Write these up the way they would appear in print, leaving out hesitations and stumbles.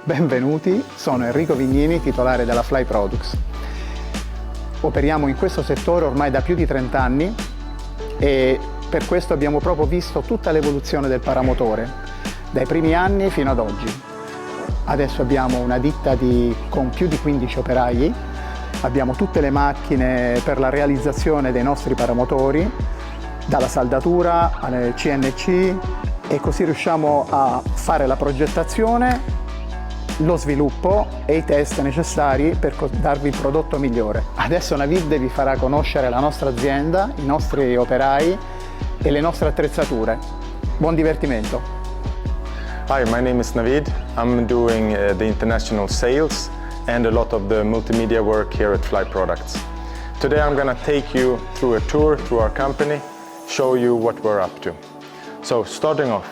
Benvenuti, sono Enrico Vignini, titolare della Fly Products. Operiamo in questo settore ormai da più di 30 anni e per questo abbiamo proprio visto tutta l'evoluzione del paramotore, dai primi anni fino ad oggi. Adesso abbiamo una ditta con più di 15 operai, abbiamo tutte le macchine per la realizzazione dei nostri paramotori, dalla saldatura alle CNC, e così riusciamo a fare la progettazione, lo sviluppo e i test necessari per darvi il prodotto migliore. Adesso Navid vi farà conoscere la nostra azienda, i nostri operai e le nostre attrezzature. Buon divertimento! Hi, my name is Navid. I'm doing the international sales and a lot of the multimedia work here at Fly Products. Today I'm going to take you through a tour through our company, show you what we're up to. So starting off,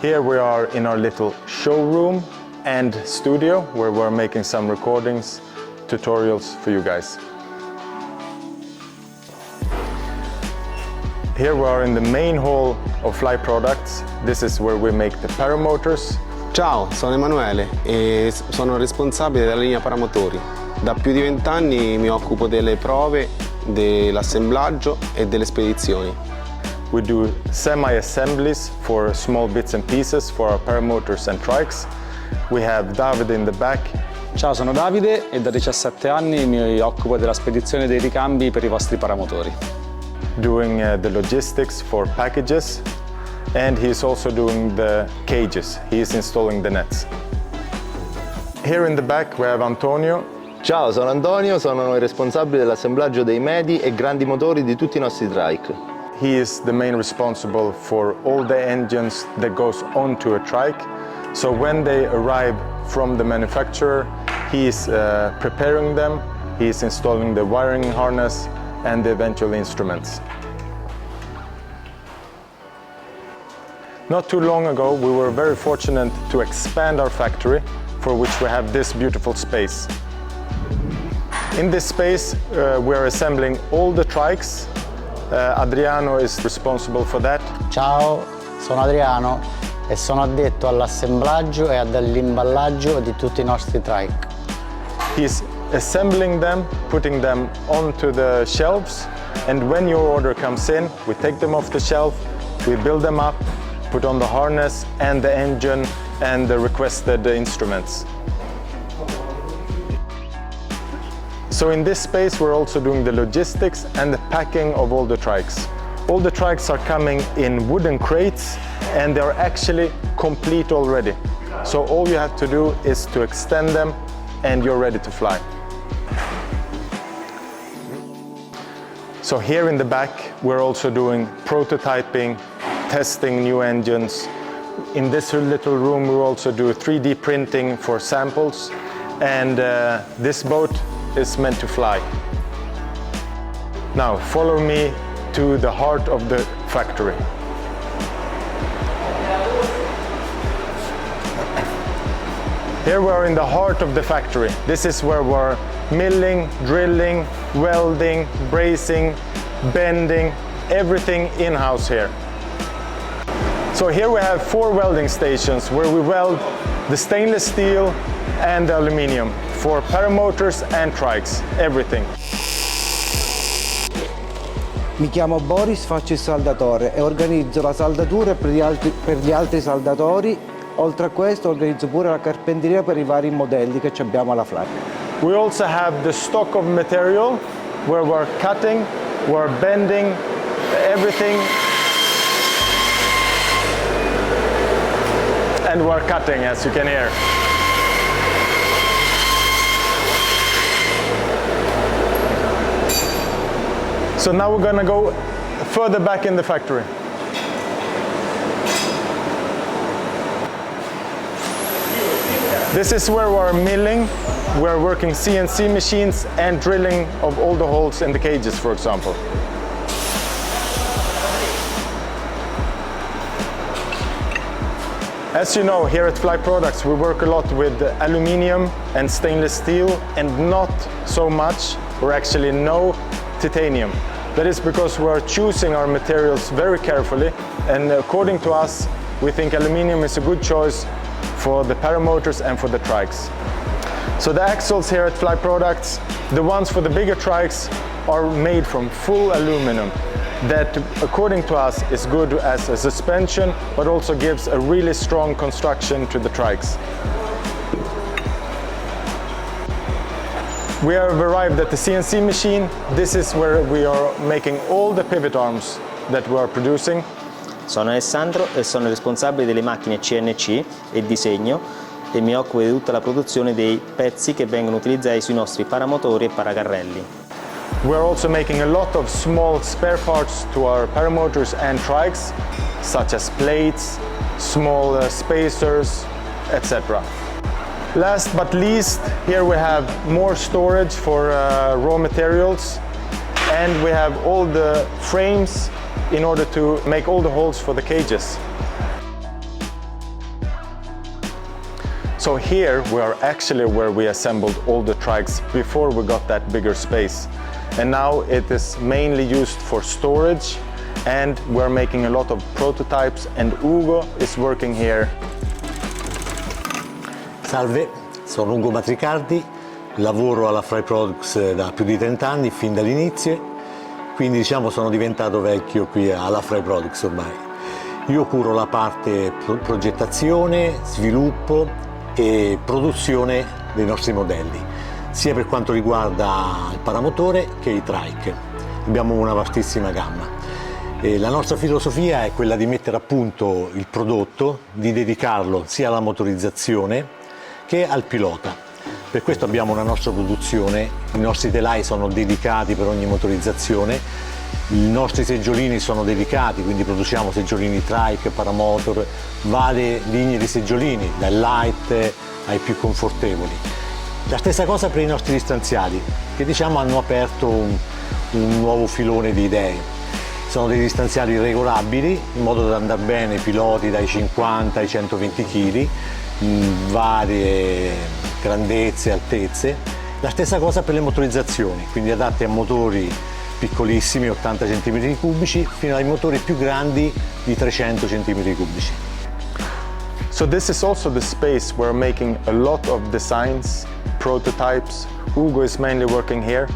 here we are in our little showroom and studio where we're making some recordings, tutorials for you guys. Here we are in the main hall of Fly Products. This is where we make the paramotors. Ciao, sono Emanuele e sono responsabile della linea paramotori. Da più di 20 anni mi occupo delle prove, dell'assemblaggio e delle spedizioni. We do semi-assemblies for small bits and pieces for our paramotors and trikes. We have Davide in the back. Ciao, sono Davide e da 17 anni mi occupo della spedizione dei ricambi per i vostri paramotori. Doing the logistics for packages, and he's also doing the cages. He's installing the nets. Here in the back we have Antonio. Ciao, sono Antonio, sono il responsabile dell'assemblaggio dei medi e grandi motori di tutti i nostri trike. He is the main responsible for all the engines that goes onto a trike. So when they arrive from the manufacturer, he is preparing them, he is installing the wiring harness and the eventual instruments. Not too long ago, we were very fortunate to expand our factory, for which we have this beautiful space. In this space, we are assembling all the trikes. Adriano is responsible for that. Ciao, sono Adriano e sono addetto all'assemblaggio e all'imballaggio di tutti i nostri trike. He's assembling them, putting them onto the shelves, and when your order comes in, we take them off the shelf, we build them up, put on the harness and the engine and the requested instruments. So in this space we're also doing the logistics and the packing of all the trikes. All the trikes are coming in wooden crates and they're actually complete already. So all you have to do is to extend them and you're ready to fly. So here in the back we're also doing prototyping, testing new engines. In this little room we also do 3D printing for samples, and this boat is meant to fly. Now follow me to the heart of the factory. Here we are in the heart of the factory. This is where we're milling, drilling, welding, bracing, bending, everything in-house here. So here we have 4 welding stations where we weld the stainless steel and the aluminium for paramotors and trikes, everything. Mi chiamo Boris, faccio il saldatore e organizzo la saldatura per gli altri saldatori. Oltre a questo organizzo pure la carpenteria per i vari modelli che abbiamo alla Fly. We also have the stock of material where we're cutting, we're bending, everything. And we're cutting, as you can hear. So now we're gonna go further back in the factory. This is where we're milling. We're working CNC machines and drilling of all the holes in the cages, for example. As you know, here at Fly Products we work a lot with aluminium and stainless steel and not so much, or actually no, titanium. That is because we are choosing our materials very carefully, and according to us, we think aluminium is a good choice for the paramotors and for the trikes. So the axles here at Fly Products, the ones for the bigger trikes, are made from full aluminum that, according to us, is good as a suspension, but also gives a really strong construction to the trikes. We have arrived at the CNC machine. This is where we are making all the pivot arms that we are producing. Sono Alessandro e sono responsabile delle macchine CNC e disegno e mi occupo di tutta la produzione dei pezzi che vengono utilizzati sui nostri paramotori e paracarrelli. We are also making a lot of small spare parts to our paramotors and trikes, such as plates, small spacers, etc. Last but least, here we have more storage for raw materials, and we have all the frames in order to make all the holes for the cages. So here we are actually where we assembled all the trikes before we got that bigger space. And now it is mainly used for storage, and we're making a lot of prototypes, and Ugo is working here. Salve, sono Ugo Matricardi, lavoro alla Fly Products da più di 30 anni, fin dall'inizio, quindi diciamo sono diventato vecchio qui alla Fly Products ormai. Io curo la parte progettazione, sviluppo e produzione dei nostri modelli, sia per quanto riguarda il paramotore che i trike. Abbiamo una vastissima gamma. La nostra filosofia è quella di mettere a punto il prodotto, di dedicarlo sia alla motorizzazione che al pilota. Per questo abbiamo una nostra produzione, i nostri telai sono dedicati per ogni motorizzazione, i nostri seggiolini sono dedicati, quindi produciamo seggiolini trike, paramotor, varie linee di seggiolini, dal light ai più confortevoli. La stessa cosa per i nostri distanziali, che diciamo hanno aperto un nuovo filone di idee. Sono dei distanziali regolabili, in modo da andare bene ai piloti dai 50 ai 120 kg, varie grandezze, altezze. La stessa cosa per le motorizzazioni, quindi adatti a motori piccolissimi, 80 cm3, fino ai motori più grandi di 300 cm3. So this is also the space where we're making a lot of designs, prototypes. Ugo is mainly working here.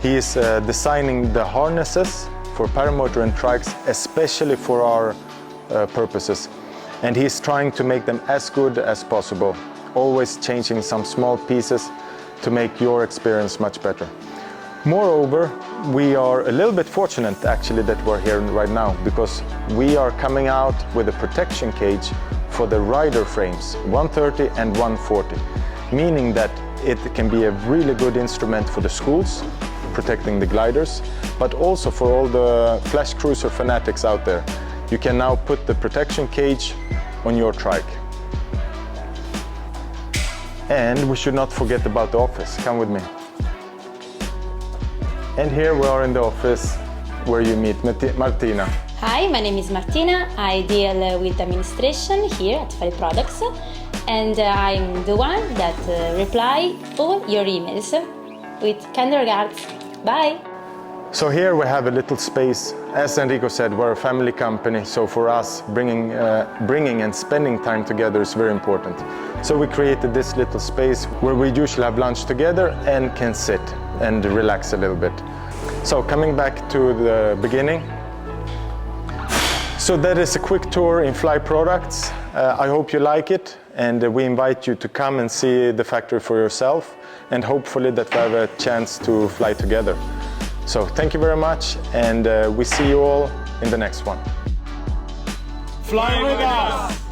He is designing the harnesses for paramotor and trikes, especially for our purposes. And he's trying to make them as good as possible, always changing some small pieces to make your experience much better. Moreover, we are a little bit fortunate actually that we're here right now, because we are coming out with a protection cage for the rider frames 130 and 140, meaning that it can be a really good instrument for the schools, protecting the gliders, but also for all the flash cruiser fanatics out there. You can now put the protection cage on your trike. And we should not forget about the office. Come with me. And here we are in the office where you meet Martina. Hi, my name is Martina. I deal with administration here at Fly Products, and I'm the one that reply all your emails. With kind regards. Bye. So here we have a little space. As Enrico said, we're a family company, so for us, bringing and spending time together is very important. So we created this little space where we usually have lunch together and can sit and relax a little bit. So coming back to the beginning. So that is a quick tour in Fly Products. I hope you like it, and we invite you to come and see the factory for yourself, and hopefully that we have a chance to fly together. So thank you very much, and we see you all in the next one. Fly with us!